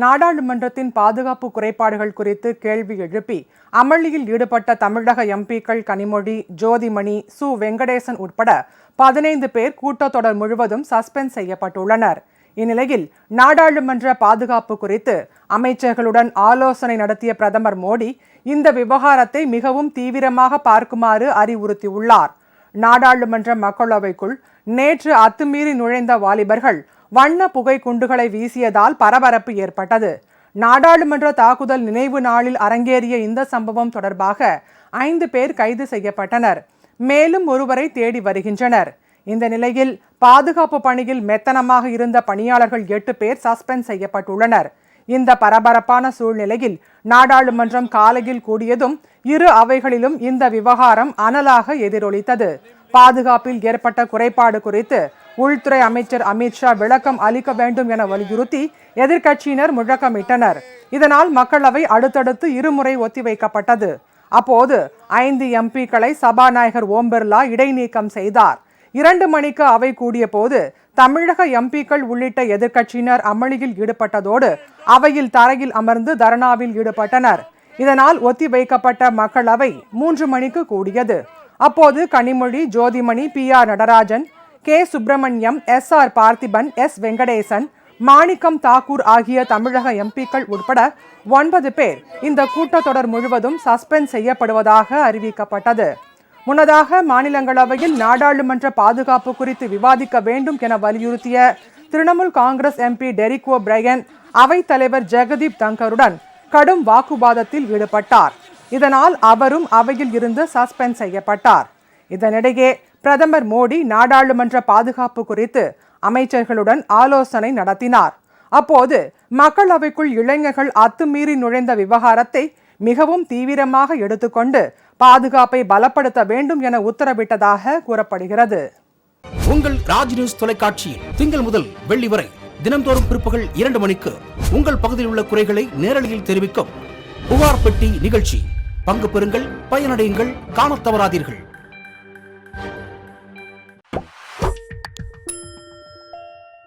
நாடாளுமன்றத்தின் பாதுகாப்பு குறைபாடுகள் குறித்து கேள்வி எழுப்பி அமளியில் ஈடுபட்ட தமிழக எம்பிக்கள் கனிமொழி, ஜோதிமணி, சு. வெங்கடேசன் உட்பட 15 பேர் கூட்டத்தொடர் முழுவதும் சஸ்பெண்ட் செய்யப்பட்டுள்ளனர். இந்நிலையில் நாடாளுமன்ற பாதுகாப்பு குறித்து அமைச்சர்களுடன் ஆலோசனை நடத்திய பிரதமர் மோடி இந்த விவகாரத்தை மிகவும் தீவிரமாக பார்க்குமாறு அறிவுறுத்தியுள்ளார். நாடாளுமன்ற மக்களவைக்குள் நேற்று அத்துமீறி நுழைந்த வாலிபர்கள் வண்ண புகை குண்டுகளை வீசியதால் பரபரப்பு ஏற்பட்டது. நாடாளுமன்ற தாக்குதல் நினைவு நாளில் அரங்கேறிய இந்த சம்பவம் தொடர்பாக 5 பேர் கைது செய்யப்பட்டனர். மேலும் ஒருவரை தேடி வருகின்றனர். இந்த நிலையில் பாதுகாப்பு பணியில் மெத்தனமாக இருந்த பணியாளர்கள் 8 பேர் சஸ்பெண்ட் செய்யப்பட்டுள்ளனர். இந்த பரபரப்பான சூழ்நிலையில் நாடாளுமன்றம் காலையில் கூடியதும் இரு அவைகளிலும் இந்த விவகாரம் அனலாக எதிரொலித்தது. பாதுகாப்பில் ஏற்பட்ட குறைபாடு குறித்து உள்துறை அமைச்சர் அமித்ஷா விளக்கம் அளிக்க வேண்டும் என வலியுறுத்தி எதிர்க்கட்சியினர் முழக்கமிட்டனர். இதனால் மக்களவை அடுத்தடுத்து இருமுறை ஒத்திவைக்கப்பட்டது. அப்போது 5 எம்பிக்களை சபாநாயகர் ஓம் பிர்லா இடைநீக்கம் செய்தார். 2 மணிக்கு அவை கூடிய போது தமிழக எம்பிக்கள் உள்ளிட்ட எதிர்க்கட்சியினர் அமளியில் ஈடுபட்டதோடு அவையில் தரையில் அமர்ந்து தர்ணாவில் ஈடுபட்டனர். இதனால் ஒத்திவைக்கப்பட்ட மக்களவை 3 மணிக்கு கூடியது. அப்போது Kanimozhi, Jothimani, PR Natarajan, K. Subramaniam, SR Parthiban, S. Venkatesan, மாணிக்கம் தாக்கூர் ஆகிய தமிழக எம்பிக்கள் உட்பட 9 பேர் இந்த கூட்டத்தொடர் முழுவதும் சஸ்பெண்ட் செய்யப்படுவதாக அறிவிக்கப்பட்டது. முன்னதாக மாநிலங்களவையில் நாடாளுமன்ற பாதுகாப்பு குறித்து விவாதிக்க வேண்டும் என வலியுறுத்திய திரிணாமுல் காங்கிரஸ் MP டெரிக் ஓ பிரையன் அவைத் தலைவர் ஜெகதீப் தங்கருடன் கடும் வாக்குவாதத்தில் ஈடுபட்டார். இதனால் அவரும் அவையில் இருந்து சஸ்பெண்ட் செய்யப்பட்டார். இதனிடையே பிரதமர் மோடி நாடாளுமன்ற பாதுகாப்பு குறித்து அமைச்சர்களுடன் ஆலோசனை நடத்தினார். அப்போது மக்களவைக்குள் இளைஞர்கள் அத்துமீறி நுழைந்த விவகாரத்தை மிகவும் தீவிரமாக எடுத்துக்கொண்டு பாதுகாப்பை பலப்படுத்த வேண்டும் என உத்தரவிட்டதாக கூறப்படுகிறது. உங்கள் ராஜ் நியூஸ் தொலைக்காட்சியில் திங்கள் முதல் வெள்ளி வரை தினந்தோறும் பிற்பகல் 2 மணிக்கு உங்கள் பகுதியில் உள்ள குறைகளை நேரலையில் தெரிவிக்கும் புகார் பெட்டி நிகழ்ச்சி. பங்கு பெறுங்கள், பயனடையுங்கள், காணத் தவறாதீர்கள்.